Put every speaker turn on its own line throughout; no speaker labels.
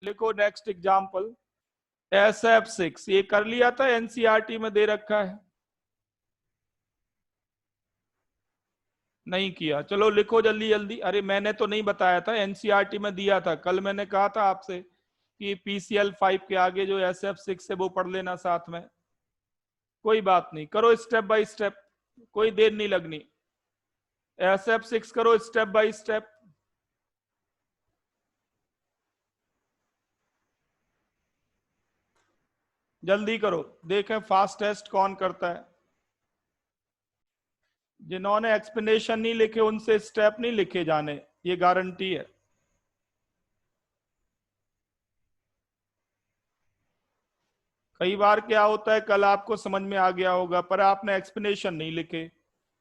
लिखो next example SF6, ये कर लिया था, एनसीईआरटी में दे रखा है, नहीं किया। चलो लिखो जल्दी जल्दी। अरे मैंने तो नहीं बताया था, एनसीईआरटी में दिया था। कल मैंने कहा था आपसे कि PCL5 के आगे जो SF6 है वो पढ़ लेना साथ में। कोई बात नहीं, करो स्टेप बाय स्टेप, कोई देर नहीं लगनी। SF6 करो स्टेप बाय स्टेप, जल्दी करो, देखें फास्टेस्ट कौन करता है। जिन्होंने एक्सप्लेनेशन नहीं लिखे उनसे स्टेप नहीं लिखे जाने, ये गारंटी है। कई बार क्या होता है, कल आपको समझ में आ गया होगा पर आपने एक्सप्लेनेशन नहीं लिखे,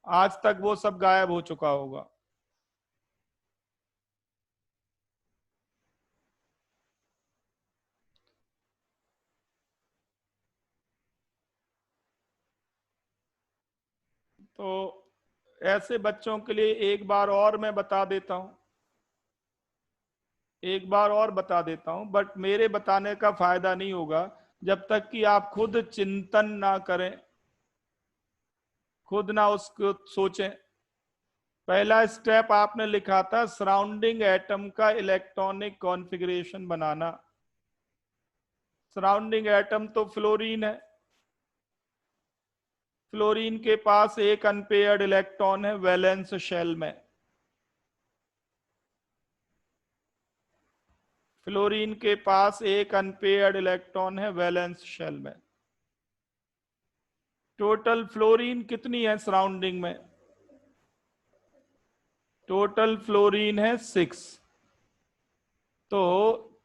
आज तक वो सब गायब हो चुका होगा। तो ऐसे बच्चों के लिए एक बार और मैं बता देता हूं, एक बार और बता देता हूं, बट मेरे बताने का फायदा नहीं होगा जब तक कि आप खुद चिंतन ना करें, खुद ना उसको सोचें। पहला स्टेप आपने लिखा था सराउंडिंग एटम का इलेक्ट्रॉनिक कॉन्फ़िगरेशन बनाना। सराउंडिंग एटम तो फ्लोरीन है, फ्लोरीन के पास एक अनपेयर्ड इलेक्ट्रॉन है वैलेंस शेल में। फ्लोरीन के पास एक अनपेयर्ड इलेक्ट्रॉन है वैलेंस शेल में। टोटल फ्लोरीन कितनी है सराउंडिंग में? टोटल फ्लोरीन है 6। तो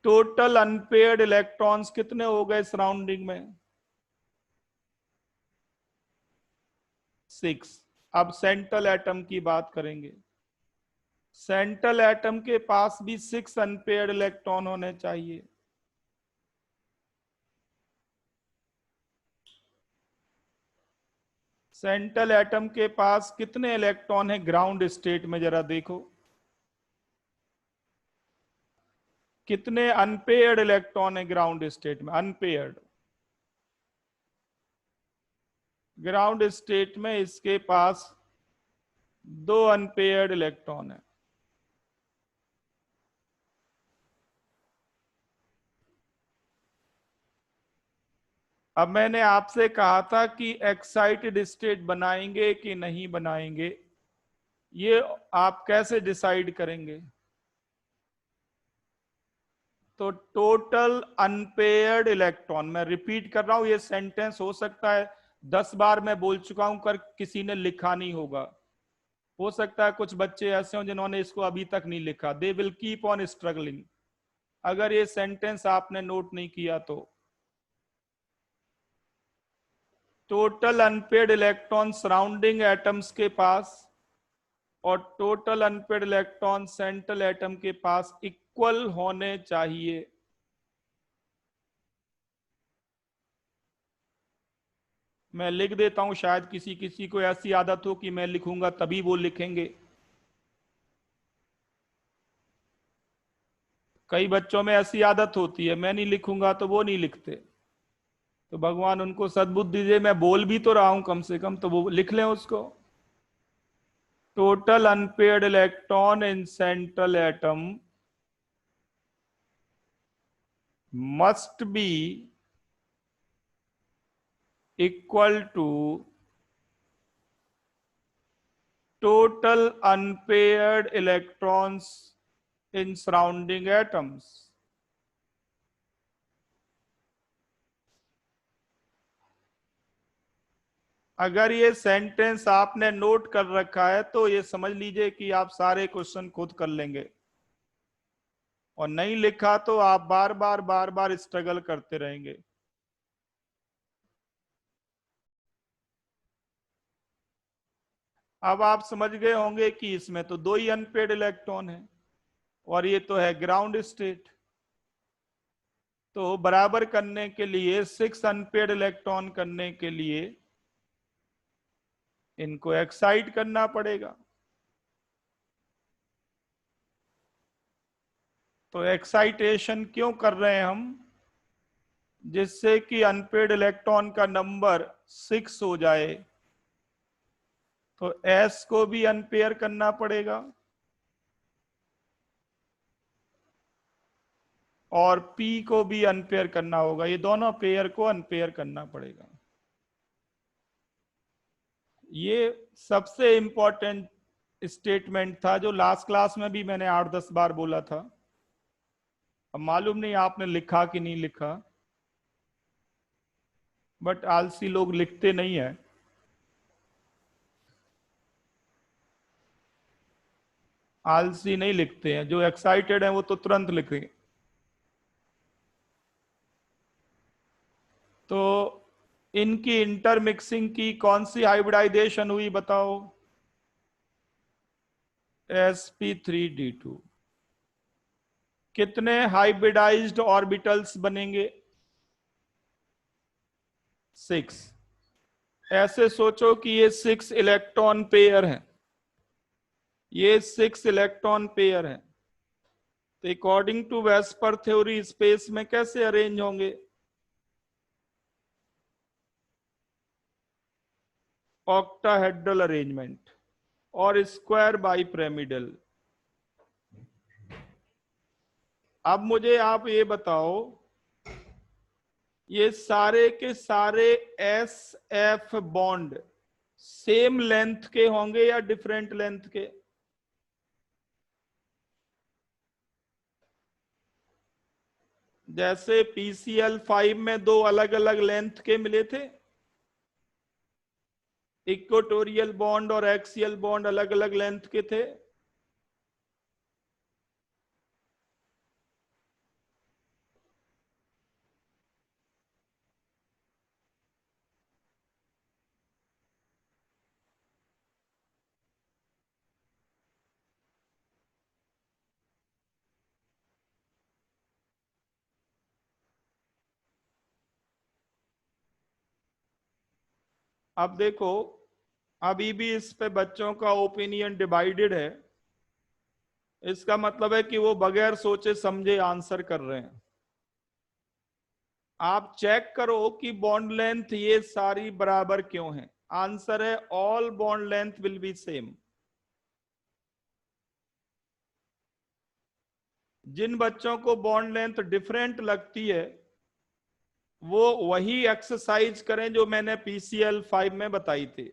टोटल अनपेयर्ड इलेक्ट्रॉन्स कितने हो गए सराउंडिंग में? 6। अब सेंट्रल एटम की बात करेंगे। सेंट्रल एटम के पास भी 6 अनपेयर्ड इलेक्ट्रॉन होने चाहिए। सेंट्रल एटम के पास कितने इलेक्ट्रॉन है ग्राउंड स्टेट में, जरा देखो। कितने अनपेयर्ड इलेक्ट्रॉन है ग्राउंड स्टेट में? अनपेयर्ड, ग्राउंड स्टेट में इसके पास 2 अनपेयर्ड इलेक्ट्रॉन है। अब मैंने आपसे कहा था कि एक्साइटेड स्टेट बनाएंगे कि नहीं बनाएंगे, ये आप कैसे डिसाइड करेंगे? तो टोटल अनपेयर्ड इलेक्ट्रॉन, मैं रिपीट कर रहा हूं, ये सेंटेंस हो सकता है 10 बार मैं बोल चुका हूं कर किसी ने लिखा नहीं होगा। हो सकता है कुछ बच्चे ऐसे हों जिन्होंने इसको अभी तक नहीं लिखा, they will keep on struggling. अगर ये सेंटेंस आपने नोट नहीं किया तो total unpaired electron surrounding atoms के पास और total unpaired electron central atom के पास इक्वल होने चाहिए। मैं लिख देता हूं, शायद किसी किसी को ऐसी आदत हो कि मैं लिखूंगा तभी वो लिखेंगे। कई बच्चों में ऐसी आदत होती है, मैं नहीं लिखूंगा तो वो नहीं लिखते। तो भगवान उनको सद्बुद्धि दे, मैं बोल भी तो रहा हूं कम से कम, तो वो लिख लें उसको। Total unpaired electron in central atom must be equal to total unpaired electrons in surrounding atoms। अगर ये सेंटेंस आपने नोट कर रखा है तो ये समझ लीजिए कि आप सारे क्वेश्चन खुद कर लेंगे, और नहीं लिखा तो आप बार बार स्ट्रगल करते रहेंगे। अब आप समझ गए होंगे कि इसमें तो 2 ही अनपेड इलेक्ट्रॉन है और ये तो है ग्राउंड स्टेट। तो बराबर करने के लिए, 6 अनपेड इलेक्ट्रॉन करने के लिए इनको एक्साइट करना पड़ेगा। तो एक्साइटेशन क्यों कर रहे हैं हम? जिससे कि अनपेड इलेक्ट्रॉन का नंबर 6 हो जाए, तो एस को भी अनपेयर करना पड़ेगा और पी को भी अनपेयर करना होगा। ये दोनों पेयर को अनपेयर करना पड़ेगा। ये सबसे इंपॉर्टेंट स्टेटमेंट था जो लास्ट क्लास में भी मैंने 8-10 बार बोला था। अब मालूम नहीं आपने लिखा कि नहीं लिखा, बट आलसी लोग लिखते नहीं है। आलसी नहीं लिखते हैं, जो एक्साइटेड हैं वो तो तुरंत लिखें। तो इनकी इंटरमिक्सिंग की कौन सी हाइब्रिडाइजेशन हुई बताओ? sp3d2। कितने हाइब्रिडाइज्ड ऑर्बिटल्स बनेंगे? 6। ऐसे सोचो कि ये 6 इलेक्ट्रॉन पेयर है, ये 6 इलेक्ट्रॉन पेयर है। तो according to VSEPR theory space में कैसे अरेंज होंगे? ऑक्टाहेड्रल अरेंजमेंट और स्क्वायर बाइपिरामिडल। अब मुझे आप ये बताओ, ये सारे के सारे S F bond same length के होंगे या डिफरेंट लेंथ के? जैसे PCl5 में 2 अलग अलग लेंथ के मिले थे, इक्वेटोरियल बॉन्ड और एक्सियल बॉन्ड अलग अलग लेंथ के थे। अब देखो, अभी भी इस पे बच्चों का ओपिनियन डिवाइडेड है। इसका मतलब है कि वो बगैर सोचे समझे आंसर कर रहे हैं। आप चेक करो कि बॉन्ड लेंथ ये सारी बराबर क्यों है। आंसर है all bond length will be same. जिन बच्चों को बॉन्ड लेंथ डिफरेंट लगती है वो वही एक्सरसाइज करें जो मैंने PCl5 में बताई थी।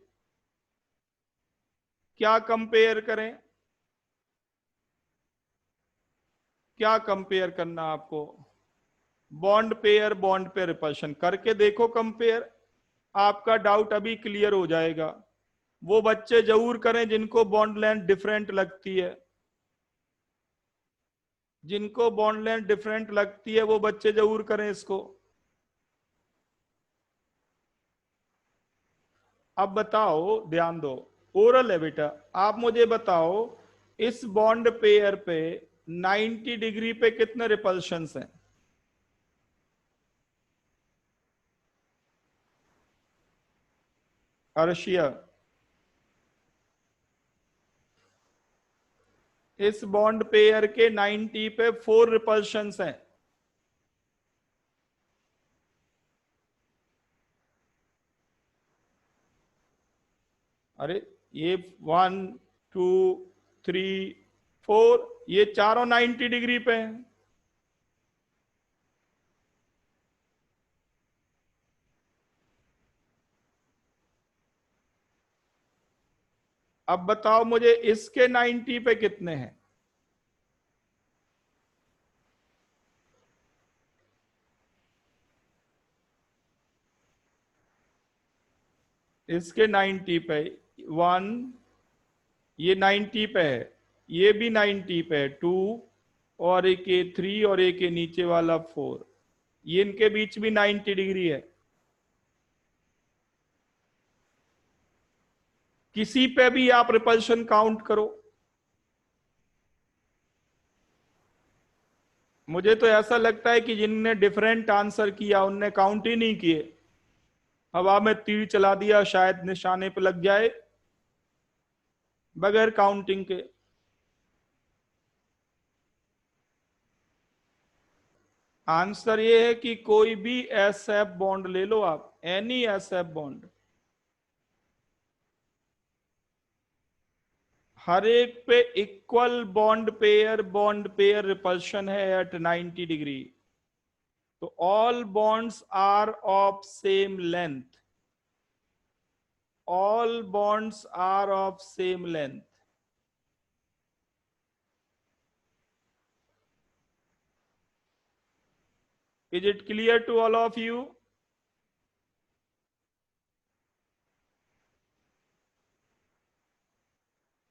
क्या कंपेयर करें? क्या कंपेयर करना आपको? बॉन्ड पे रिपल्शन करके देखो कंपेयर। आपका डाउट अभी क्लियर हो जाएगा। वो बच्चे जरूर करें जिनको बॉन्ड लेंथ डिफरेंट लगती है। जिनको बॉन्ड लेंथ डिफरेंट लगती है वो बच्चे जरूर करें इसको। अब बताओ, ध्यान दो, ओरल है बेटा। आप मुझे बताओ, इस बॉन्ड पेयर पे 90 डिग्री पे कितने रिपल्शंस हैं? अर्शिया, इस बॉन्ड पेयर के 90 पे 4 रिपल्शंस हैं। अरे ये 1 2 3 4, ये चारों 90 डिग्री पे हैं। अब बताओ मुझे इसके 90 पे कितने हैं? इसके 90 पे 1, ये 90 पे है, ये भी 90 पे है 2, और एक ये 3, और एक ये नीचे वाला 4, ये इनके बीच भी 90 डिग्री है। किसी पे भी आप रिपल्शन काउंट करो। मुझे तो ऐसा लगता है कि जिनने डिफरेंट आंसर किया उनने काउंट ही नहीं किए। हवा में तीर चला दिया, शायद निशाने पे लग जाए, बगैर काउंटिंग के। आंसर ये है कि कोई भी एस एफ बॉन्ड ले लो आप, एनी एस एफ बॉन्ड, हर एक पे इक्वल बॉन्ड पेयर रिपल्शन है एट 90 डिग्री। तो all bonds are of same length, all bonds are of same length. Is it clear to all of you?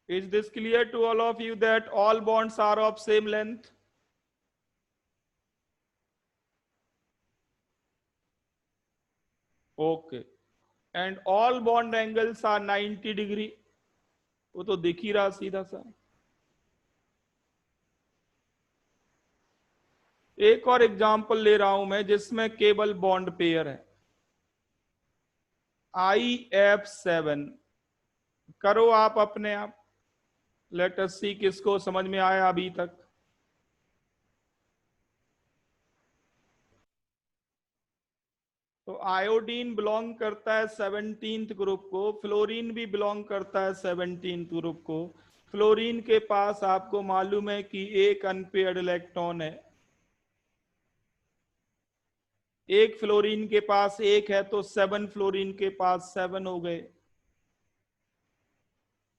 Is this clear to all of you that all bonds are of same length? Okay. And all bond angles are 90 degree. वो तो दिख ही रहा सीधा सा। एक और example ले रहा हूं मैं जिसमें केवल बॉन्ड पेयर है। IF7 करो आप अपने आप, लेट अस सी किसको समझ में आया अभी तक। तो आयोडीन बिलोंग करता है 17th ग्रुप को, फ्लोरीन भी बिलोंग करता है 17th ग्रुप को। फ्लोरीन के पास आपको मालूम है कि एक अनपेयर्ड इलेक्ट्रॉन है, एक फ्लोरीन के पास एक है तो 7 फ्लोरीन के पास 7 हो गए।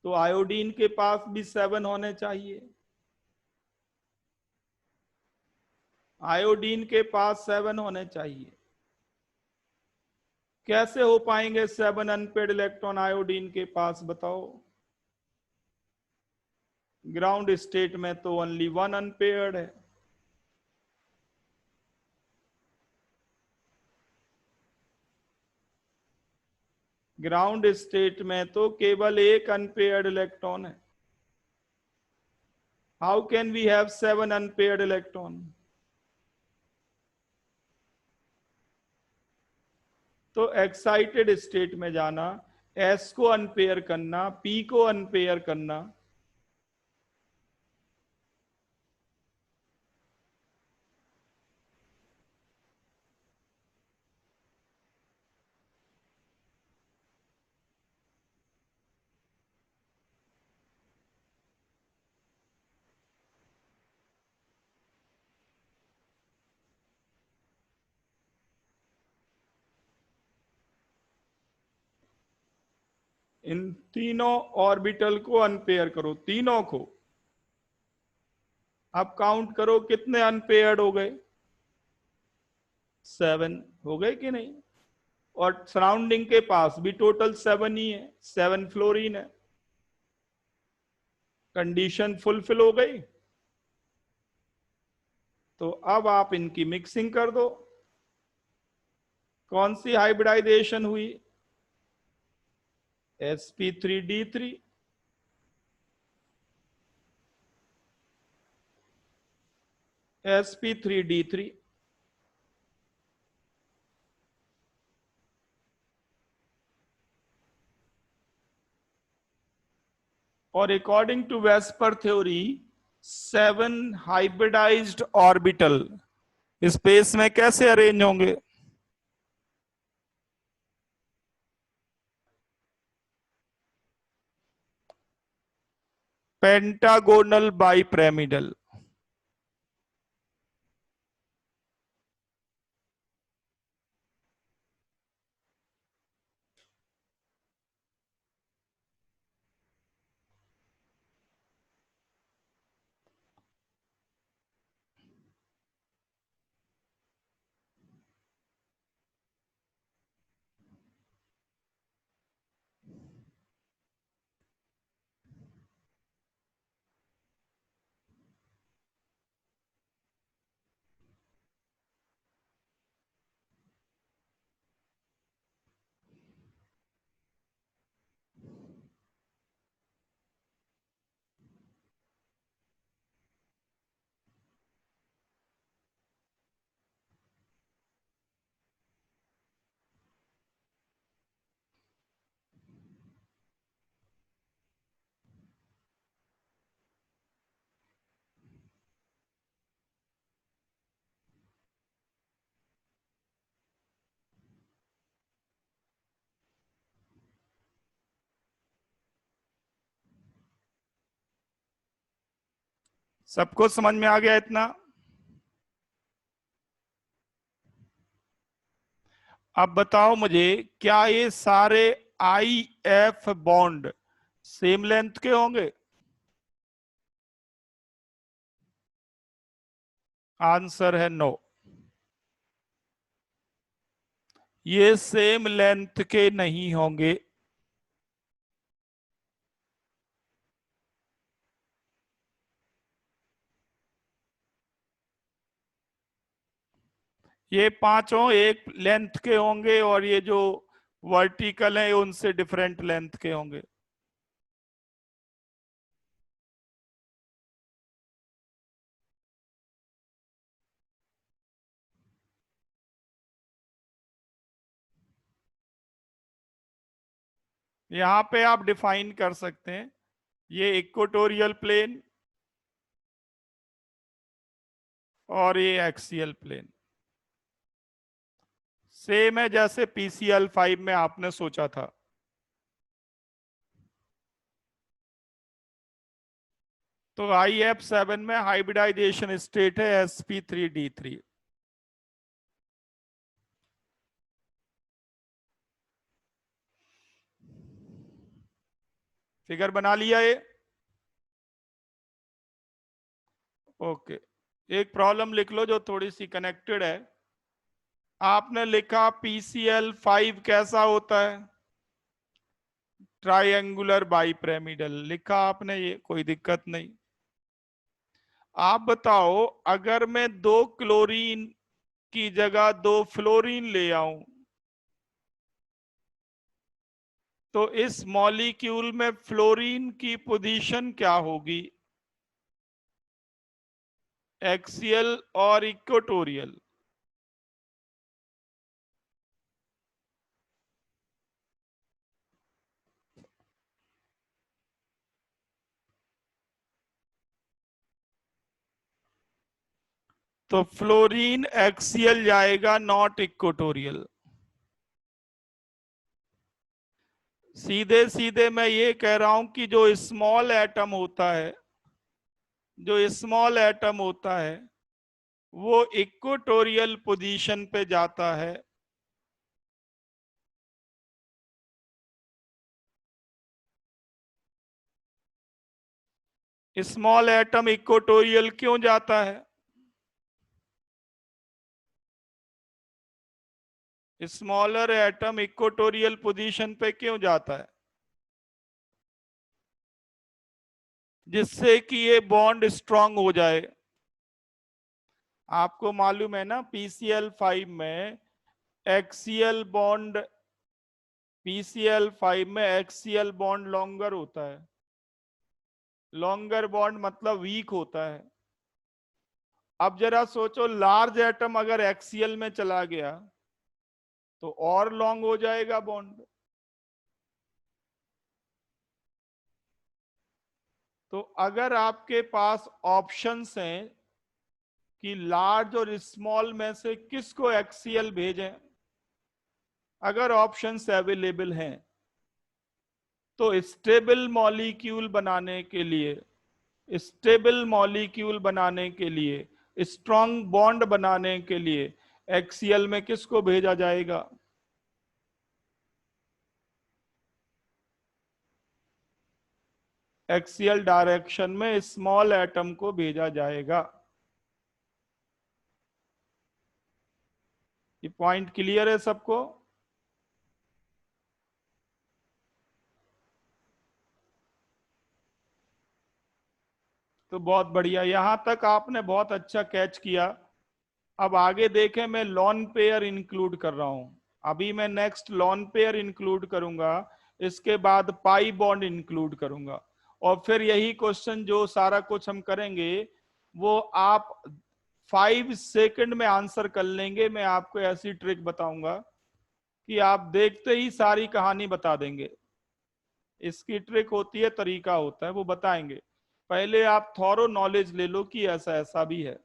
तो आयोडीन के पास भी 7 होने चाहिए, आयोडीन के पास 7 होने चाहिए। कैसे हो पाएंगे 7 अनपेयर्ड इलेक्ट्रॉन आयोडीन के पास, बताओ। ग्राउंड स्टेट में तो ओनली 1 अनपेयर्ड है। ग्राउंड स्टेट में तो केवल एक अनपेयर्ड इलेक्ट्रॉन है। How can we have 7 unpaired electron? तो एक्साइटेड स्टेट में जाना, एस को अनपेयर करना, पी को अनपेयर करना। इन तीनों ऑर्बिटल को अनपेयर करो, तीनों को। अब काउंट करो कितने अनपेयर्ड हो गए, 7 हो गए कि नहीं। और सराउंडिंग के पास भी टोटल 7 ही है, 7 फ्लोरीन है। कंडीशन फुलफिल हो गई। तो अब आप इनकी मिक्सिंग कर दो। कौन सी हाइब्रिडाइजेशन हुई? sp3d3, sp3d3। और according to VSEPR theory 7 hybridised orbital space में कैसे अरेंज होंगे? Pentagonal bipyramidal. सबको समझ में आ गया इतना? अब बताओ मुझे, क्या ये सारे I F bond same length के होंगे? आंसर है नो। ये सेम लेंथ के नहीं होंगे। ये पांचों एक लेंथ के होंगे और ये जो वर्टिकल है उनसे डिफरेंट लेंथ के होंगे। यहां पे आप डिफाइन कर सकते हैं, ये इक्वेटोरियल प्लेन और ये एक्सियल प्लेन सेम है जैसे पीसीएल 5 में आपने सोचा था। तो IF7 में हाइब्रिडाइजेशन स्टेट है sp3d3। फिगर बना लिया ये? ओके। एक प्रॉब्लम लिख लो जो थोड़ी सी कनेक्टेड है। आपने लिखा PCl5 कैसा होता है? ट्राइंगुलर बाइपिरामिडल लिखा आपने, ये कोई दिक्कत नहीं। आप बताओ, अगर मैं 2 क्लोरीन की जगह 2 फ्लोरीन ले आऊं तो इस मॉलिक्यूल में फ्लोरीन की पोजीशन क्या होगी? एक्सियल और इक्वेटोरियल? तो फ्लोरीन एक्सियल जाएगा, नॉट इक्वेटोरियल। सीधे सीधे मैं ये कह रहा हूं कि जो स्मॉल एटम होता है, जो स्मॉल एटम होता है वो इक्वेटोरियल पोजीशन पे जाता है। स्मॉल एटम इक्वेटोरियल क्यों जाता है? स्मॉलर एटम इक्वेटोरियल पोजीशन पे क्यों जाता है? जिससे कि ये बॉन्ड स्ट्रांग हो जाए। आपको मालूम है ना, PCl5 में एक्सियल बॉन्ड, PCl5 में एक्सियल बॉन्ड लॉन्गर होता है। लॉन्गर बॉन्ड मतलब वीक होता है। अब जरा सोचो, लार्ज एटम अगर एक्सियल में चला गया तो और लॉन्ग हो जाएगा बॉन्ड। तो अगर आपके पास ऑप्शंस हैं कि लार्ज और स्मॉल में से किसको एक्सियल भेजें, अगर ऑप्शंस अवेलेबल हैं तो स्टेबल मॉलिक्यूल बनाने के लिए, स्टेबल मॉलिक्यूल बनाने के लिए, स्ट्रॉन्ग बॉन्ड बनाने के लिए एक्सियल में किसको भेजा जाएगा? एक्सियल डायरेक्शन में स्मॉल एटम को भेजा जाएगा। ये पॉइंट क्लियर है सबको? तो बहुत बढ़िया, यहां तक आपने बहुत अच्छा कैच किया। अब आगे देखें, मैं लॉन पेयर इंक्लूड कर रहा हूं। अभी मैं नेक्स्ट लॉन पेयर इंक्लूड करूंगा, इसके बाद पाई बॉन्ड इंक्लूड करूंगा, और फिर यही क्वेश्चन जो सारा कुछ हम करेंगे वो आप 5 सेकंड में आंसर कर लेंगे। मैं आपको ऐसी ट्रिक बताऊंगा कि आप देखते ही सारी कहानी बता देंगे। इसकी ट्रिक होती है, तरीका होता है, वो बताएंगे। पहले आप थॉरो नॉलेज ले लो कि ऐसा ऐसा भी है।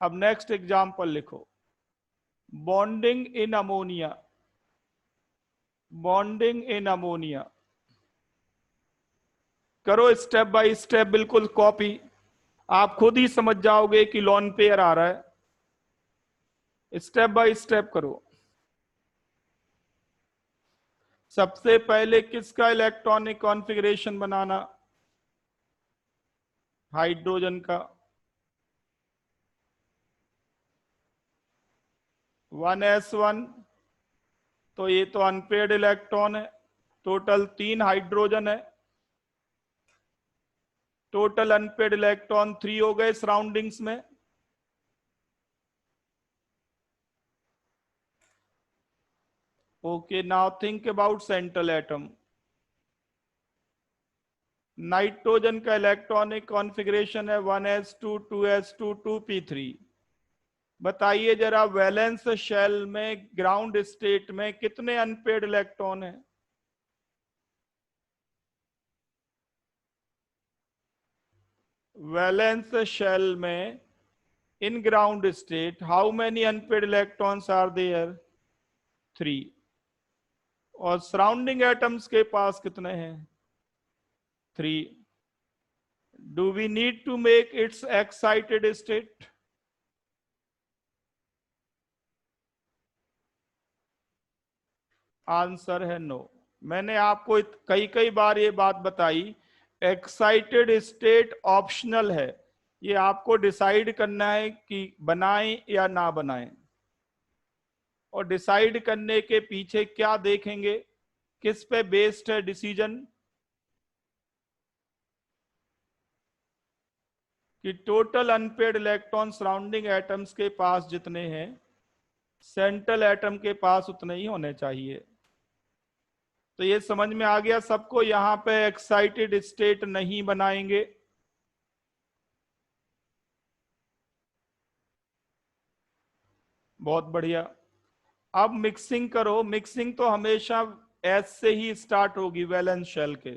अब नेक्स्ट एग्जांपल लिखो, bonding in ammonia. Bonding in ammonia. करो स्टेप बाय स्टेप, बिल्कुल कॉपी। आप खुद ही समझ जाओगे कि लॉन पेयर आ रहा है। स्टेप बाय स्टेप करो। सबसे पहले किसका इलेक्ट्रॉनिक कॉन्फ़िगरेशन बनाना? हाइड्रोजन का। 1s1, तो ये तो अनपेयर्ड इलेक्ट्रॉन है। टोटल 3 हाइड्रोजन है। टोटल अनपेयर्ड इलेक्ट्रॉन 3 हो गए सराउंडिंग्स में। Okay, now think about central atom. Nitrogen का इलेक्ट्रॉनिक कॉन्फ़िगरेशन है 1s2 2s2 2p3। बताइए जरा, वैलेंस शेल में ग्राउंड स्टेट में कितने अनपेयर्ड इलेक्ट्रॉन हैं? वैलेंस शेल में in ground state how many unpaired electrons are there? 3। और सराउंडिंग एटम्स के पास कितने हैं? 3। Do we need to make it's excited state? Answer है नो। मैंने आपको कई कई बार ये बात बताई, एक्साइटेड स्टेट ऑप्शनल है। ये आपको डिसाइड करना है कि बनाएं या ना बनाएं। और डिसाइड करने के पीछे क्या देखेंगे, किस पे बेस्ड है डिसीजन? कि total unpaired electron surrounding atoms के पास जितने हैं, सेंट्रल एटम के पास उतने ही होने चाहिए। तो ये समझ में आ गया सबको, यहां पे एक्साइटेड स्टेट नहीं बनाएंगे। बहुत बढ़िया। अब मिक्सिंग करो। मिक्सिंग तो हमेशा एस से ही स्टार्ट होगी, वैलेंस शेल के।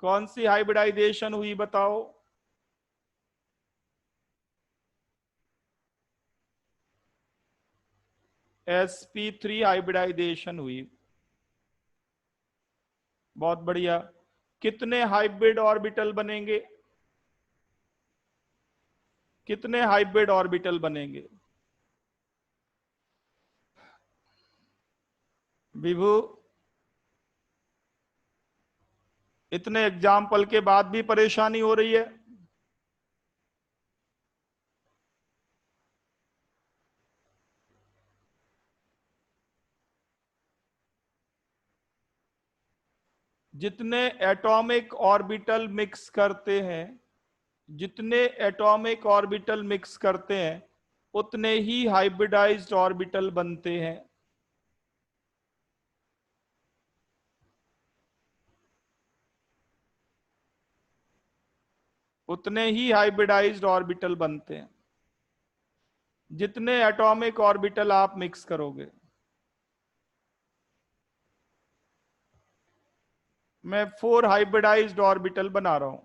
कौन सी हाइब्रिडाइजेशन हुई बताओ? sp3 हाइब्रिडाइजेशन हुई। बहुत बढ़िया। कितने हाइब्रिड ऑर्बिटल बनेंगे? कितने हाइब्रिड ऑर्बिटल बनेंगे? विभू, इतने एग्जाम्पल के बाद भी परेशानी हो रही है? जितने एटॉमिक ऑर्बिटल मिक्स करते हैं, जितने एटॉमिक ऑर्बिटल मिक्स करते हैं, उतने ही हाइब्रिडाइज्ड ऑर्बिटल बनते हैं। उतने ही हाइब्रिडाइज्ड ऑर्बिटल बनते हैं जितने एटॉमिक ऑर्बिटल आप मिक्स करोगे। मैं 4 हाइब्रिडाइज्ड ऑर्बिटल बना रहा हूं।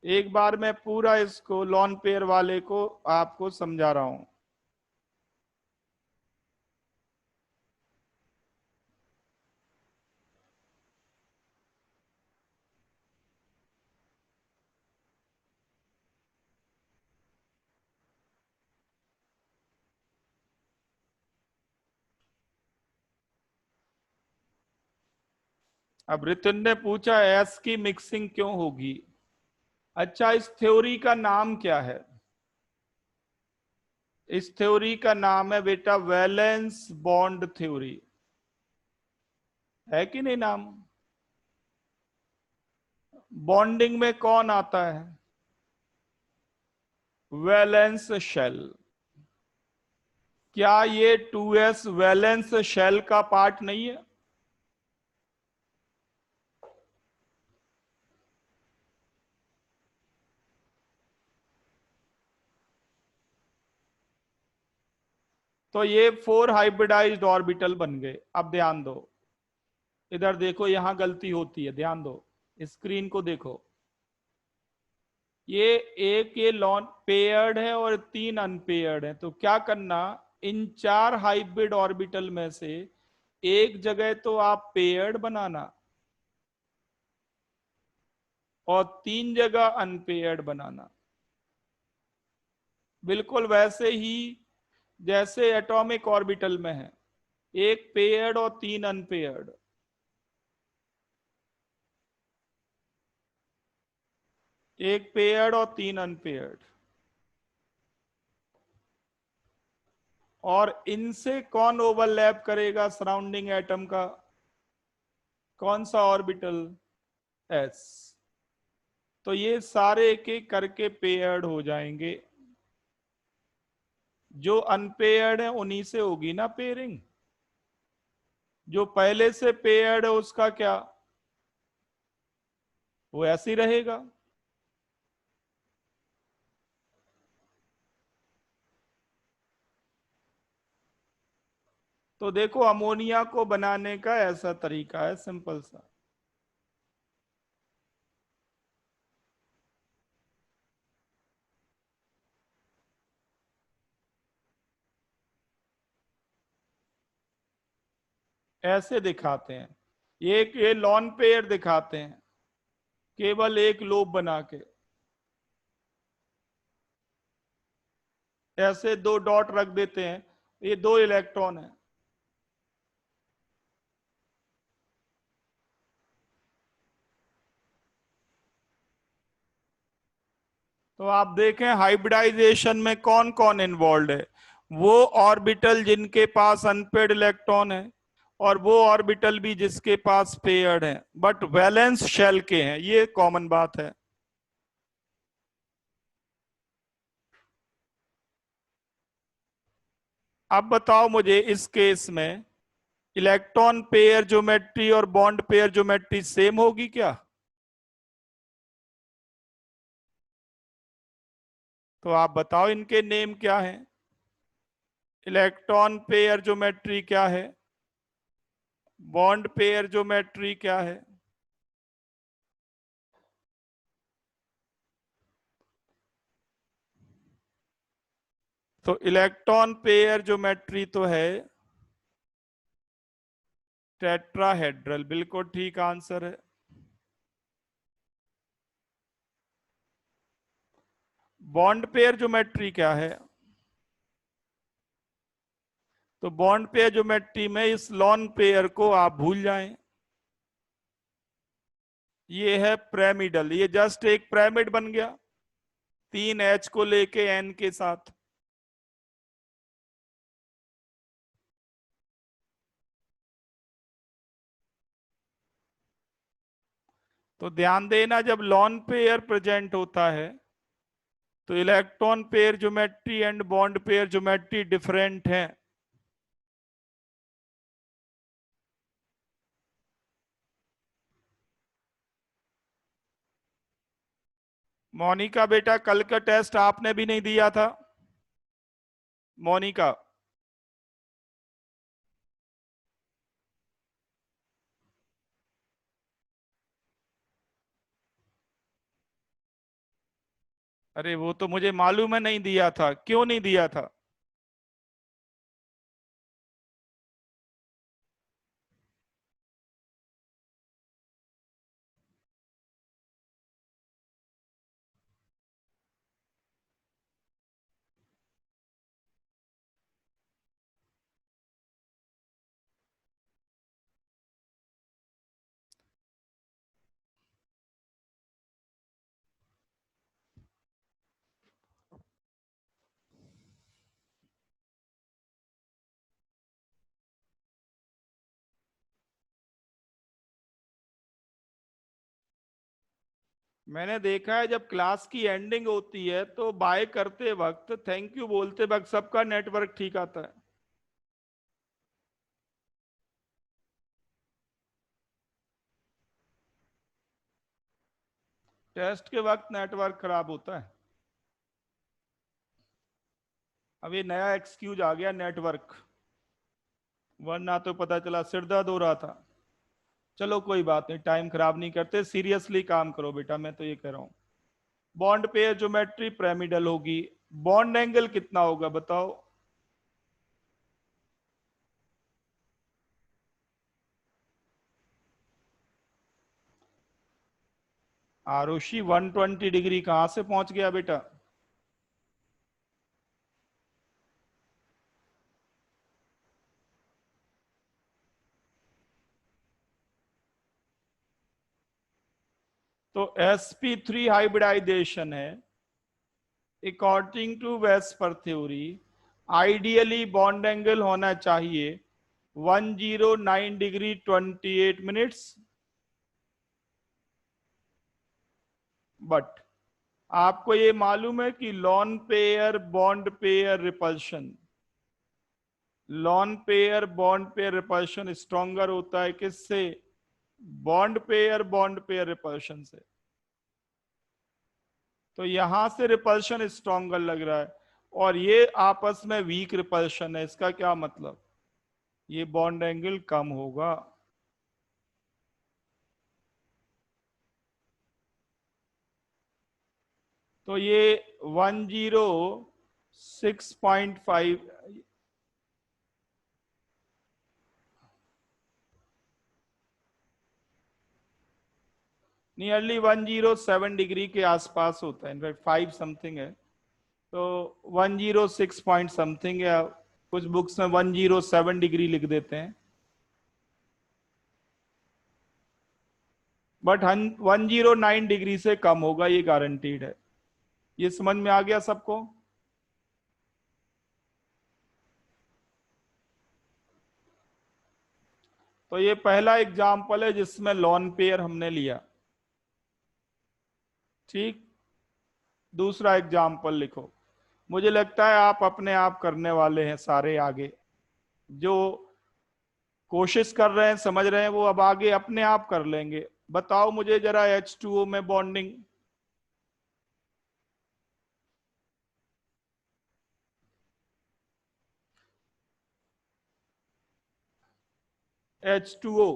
एक बार मैं पूरा इसको लॉन पेयर वाले को आपको समझा रहा हूं। अब रितिन ने पूछा एस की मिक्सिंग क्यों होगी? अच्छा, इस थ्योरी का नाम क्या है? इस थ्योरी का नाम है बेटा वैलेंस बॉन्ड थ्योरी। है कि नहीं नाम? बॉन्डिंग में कौन आता है? Valence shell. क्या ये 2s वैलेंस शेल का पार्ट नहीं है? तो ये 4 हाइब्रिडाइज्ड ऑर्बिटल बन गए। अब ध्यान दो, इधर देखो, यहां गलती होती है, ध्यान दो, स्क्रीन को देखो। ये एक ये लॉन पेयर्ड है और 3 अनपेयर्ड है। तो क्या करना, इन 4 हाइब्रिड ऑर्बिटल में से एक जगह तो आप पेयर्ड बनाना, और 3 जगह अनपेयर्ड बनाना, बिल्कुल वैसे ही जैसे एटॉमिक ऑर्बिटल में है, एक पेयर्ड और 3 अनपेयर्ड। एक पेयर्ड और 3 अनपेयर्ड, और इनसे कौन ओवरलैप करेगा सराउंडिंग एटम का? कौन सा ऑर्बिटल? एस। तो ये सारे एक एक करके पेयर्ड हो जाएंगे। जो अनपेयर्ड है उन्हीं से होगी ना पेयरिंग। जो पहले से पेयर्ड है उसका क्या? वो ऐसे ही रहेगा। तो देखो अमोनिया को बनाने का ऐसा तरीका है, सिंपल सा। ऐसे दिखाते हैं, एक ये लॉन पेयर दिखाते हैं, केवल एक लोब बना के। ऐसे 2 डॉट रख देते हैं, ये 2 इलेक्ट्रॉन है। तो आप देखें हाइब्रिडाइजेशन में कौन कौन इन्वॉल्व है। वो ऑर्बिटल जिनके पास अनपेड इलेक्ट्रॉन है, और वो ऑर्बिटल भी जिसके पास पेयर्ड है, बट वैलेंस शेल के हैं, ये कॉमन बात है। अब बताओ मुझे इस केस में इलेक्ट्रॉन पेयर ज्योमेट्री और बॉन्ड पेयर ज्योमेट्री सेम होगी क्या? तो आप बताओ इनके नेम क्या है? इलेक्ट्रॉन पेयर ज्योमेट्री क्या है? बॉन्ड पेयर ज्योमेट्री क्या है? तो इलेक्ट्रॉन पेयर ज्योमेट्री तो है टेट्राहेड्रल, बिल्कुल ठीक आंसर है। बॉन्ड पेयर ज्योमेट्री क्या है? तो बॉन्ड पेयर ज्योमेट्री में इस लॉन पेयर को आप भूल जाएं। ये है पिरामिडल, ये जस्ट एक पिरामिड बन गया 3 H को लेके N के साथ। तो ध्यान देना, जब लॉन पेयर प्रेजेंट होता है तो electron pair geometry and bond pair geometry different है। मोनिका बेटा, कल का टेस्ट आपने भी नहीं दिया था। मोनिका, अरे वो तो मुझे मालूम है नहीं दिया था, क्यों नहीं दिया था? मैंने देखा है जब क्लास की एंडिंग होती है तो बाय करते वक्त, थैंक यू बोलते वक्त सबका नेटवर्क ठीक आता है। टेस्ट के वक्त नेटवर्क खराब होता है। अब ये नया एक्सक्यूज आ गया, नेटवर्क, वरना तो पता चला सिर दर्द हो रहा था। चलो कोई बात नहीं, टाइम खराब नहीं करते, सीरियसली काम करो बेटा, मैं तो ये कह रहा हूं। बॉन्ड पेयर ज्योमेट्री पिरामिडल होगी। बॉन्ड एंगल कितना होगा बताओ? आरुषि 120 डिग्री कहां से पहुंच गया बेटा? तो sp3 हाइब्रिडाइजेशन है according to VSEPR theory. Ideally bond angle होना चाहिए 109 डिग्री 28 मिनट्स, बट आपको ये मालूम है कि lawn pair bond pair repulsion, lone pair bond pair repulsion stronger होता है किससे? बॉन्ड पेयर रिपल्शन से। तो यहां से रिपल्शन स्ट्रॉन्गर लग रहा है और ये आपस में वीक रिपल्शन है। इसका क्या मतलब? ये बॉन्ड एंगल कम होगा। तो ये 106.5 नियरली 107 डिग्री के आसपास होता है, इनफैक्ट 5 समथिंग है। तो 106 पॉइंट समथिंग, या कुछ बुक्स में 107 डिग्री लिख देते हैं, बट 109 डिग्री से कम होगा, ये गारंटीड है। ये समझ में आ गया सबको? तो ये पहला एग्जाम्पल है जिसमें लॉन पेयर हमने लिया। ठीक, दूसरा एग्जाम्पल लिखो। मुझे लगता है आप अपने आप करने वाले हैं सारे आगे, जो कोशिश कर रहे हैं समझ रहे हैं वो अब आगे अपने आप कर लेंगे। बताओ मुझे जरा H2O में बॉन्डिंग। H2O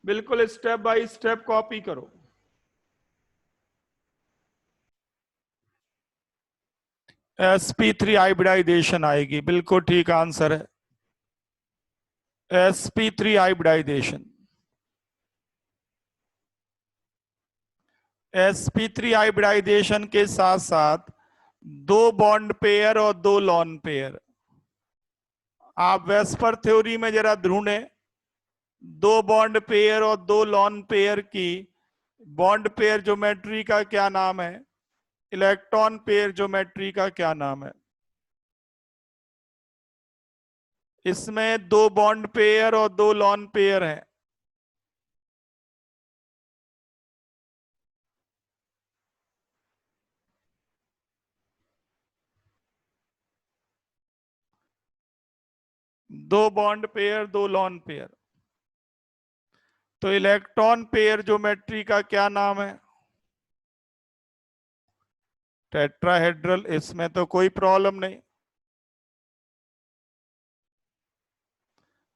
बिल्कुल स्टेप बाय स्टेप कॉपी करो। sp3 हाइब्रिडाइजेशन आएगी, बिल्कुल ठीक आंसर है, sp3 हाइब्रिडाइजेशन। sp3 हाइब्रिडाइजेशन के साथ साथ दो बॉन्ड पेयर और दो लॉन पेयर। आप वेस्पर थ्योरी में जरा ढूंढें, दो बॉन्ड पेयर और दो लॉन पेयर की बॉन्ड पेयर ज्योमेट्री का क्या नाम है? इलेक्ट्रॉन पेयर ज्योमेट्री का क्या नाम है? इसमें दो बॉन्ड पेयर और दो लॉन पेयर हैं। दो बॉन्ड पेयर दो लॉन पेयर। तो इलेक्ट्रॉन पेयर ज्योमेट्री का क्या नाम है? टेट्राहेड्रल। इसमें तो कोई प्रॉब्लम नहीं।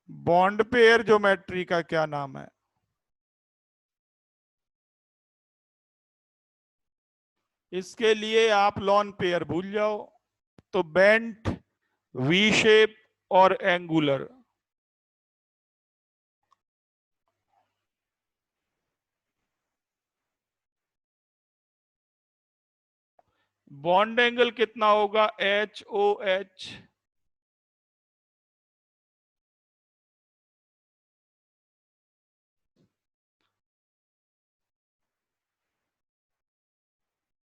बॉन्ड पेयर ज्योमेट्री का क्या नाम है? इसके लिए आप लॉन पेयर भूल जाओ। तो बेंट, वी शेप और एंगुलर। बॉन्ड एंगल कितना होगा? HOH।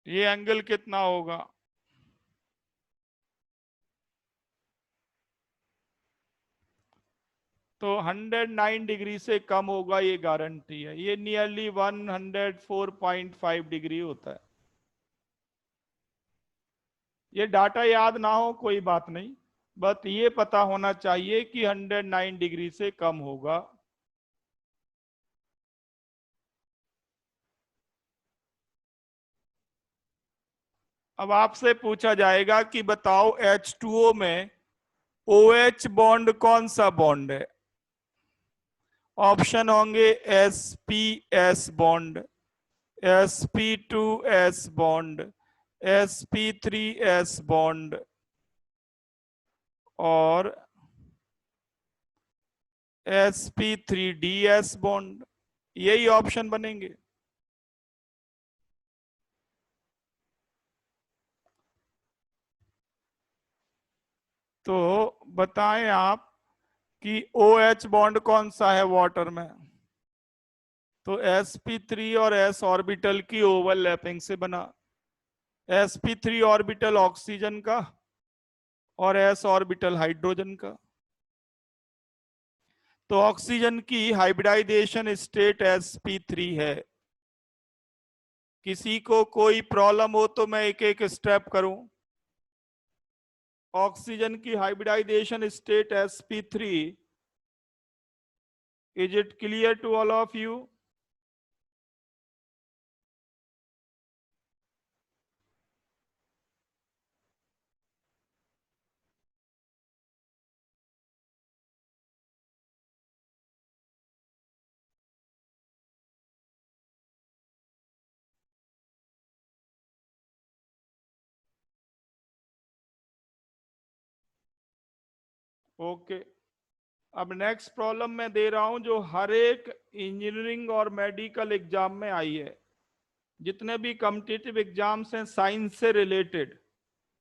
ये एंगल कितना होगा? तो 109 डिग्री से कम होगा, ये गारंटी है। ये नियरली 104.5 डिग्री होता है। ये डाटा याद ना हो कोई बात नहीं, बस ये पता होना चाहिए कि 109 डिग्री से कम होगा। अब आपसे पूछा जाएगा कि बताओ H2O में OH बॉन्ड कौन सा बॉन्ड है? ऑप्शन होंगे sp-s bond, sp2s bond, sp3s bond और sp3ds बॉन्ड। यही ऑप्शन बनेंगे। तो बताएं आप कि OH बॉन्ड कौन सा है वाटर में? तो sp3 और s ऑर्बिटल की ओवरलैपिंग से बना। sp3 ऑर्बिटल ऑक्सीजन का और s ऑर्बिटल हाइड्रोजन का। तो ऑक्सीजन की हाइब्रिडाइजेशन स्टेट sp3 है। किसी को कोई प्रॉब्लम हो तो मैं एक एक स्टेप करूं। ऑक्सीजन की hybridisation state sp3, is it clear to all of you? Okay. अब नेक्स्ट प्रॉब्लम मैं दे रहा हूं जो हर एक इंजीनियरिंग और मेडिकल एग्जाम में आई है। जितने भी कॉम्पिटिटिव एग्जाम्स हैं साइंस से रिलेटेड,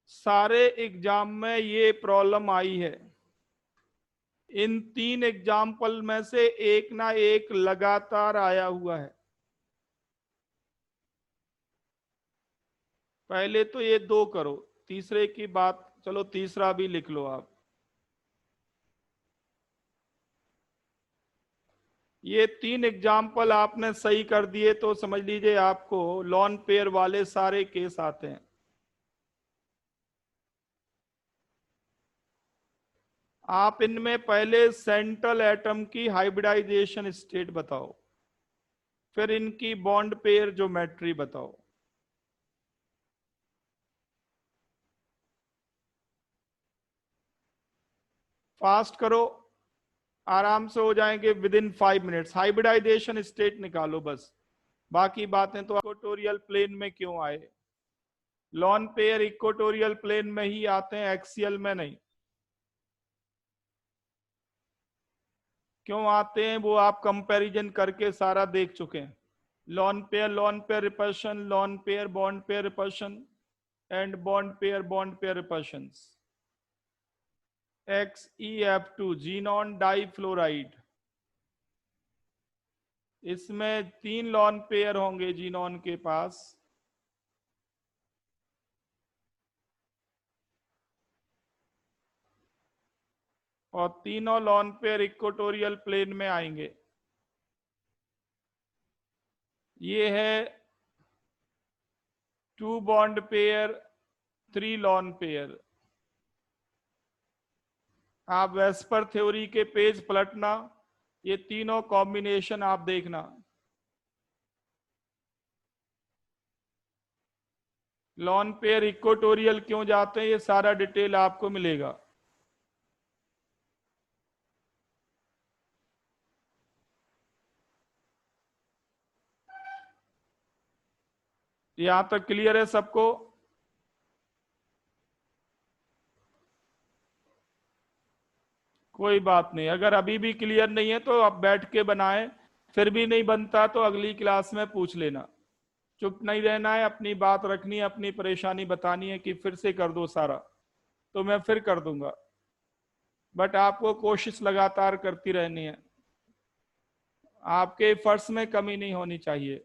सारे एग्जाम में ये प्रॉब्लम आई है। इन 3 एग्जाम्पल में से एक ना एक लगातार आया हुआ है। पहले तो ये 2 करो, तीसरे की बात, चलो तीसरा भी लिख लो आप। ये 3 एग्जाम्पल आपने सही कर दिए तो समझ लीजिए आपको लॉन पेयर वाले सारे केस आते हैं। आप इनमें पहले सेंट्रल एटम की हाइब्रिडाइजेशन स्टेट बताओ, फिर इनकी बॉन्ड पेयर ज्योमेट्री बताओ। फास्ट करो, आराम से हो जाएंगे with in 5 minutes. Hybridisation state निकालो बस, बाकी बातें तो इक्वेटोरियल प्लेन में क्यों आए? लॉन पेयर इक्वेटोरियल प्लेन में ही आते हैं, एक्सियल में नहीं। क्यों आते हैं वो आप कंपैरिजन करके सारा देख चुके हैं। Lone pair repulsion, lone pair bond pair repulsion and bond pair repulsions. XeF2 xenon difluoride, इसमें 3 लॉन पेयर होंगे जीनॉन के पास। और तीनों लॉन पेयर इक्वेटोरियल प्लेन में आएंगे। ये है 2 बॉन्ड पेयर, 3 लॉन पेयर। आप वेस्पर थ्योरी के पेज पलटना, ये तीनों कॉम्बिनेशन आप देखना। लॉन पेयर इक्वेटोरियल क्यों जाते हैं ये सारा डिटेल आपको मिलेगा। यहां तक क्लियर है सबको? कोई बात नहीं, अगर अभी भी क्लियर नहीं है तो आप बैठ के बनाएं, फिर भी नहीं बनता तो अगली क्लास में पूछ लेना। चुप नहीं रहना है, अपनी बात रखनी है, अपनी परेशानी बतानी है कि फिर से कर दो सारा, तो मैं फिर कर दूंगा। बट आपको कोशिश लगातार करती रहनी है, आपके फर्ज में कमी नहीं होनी चाहिए।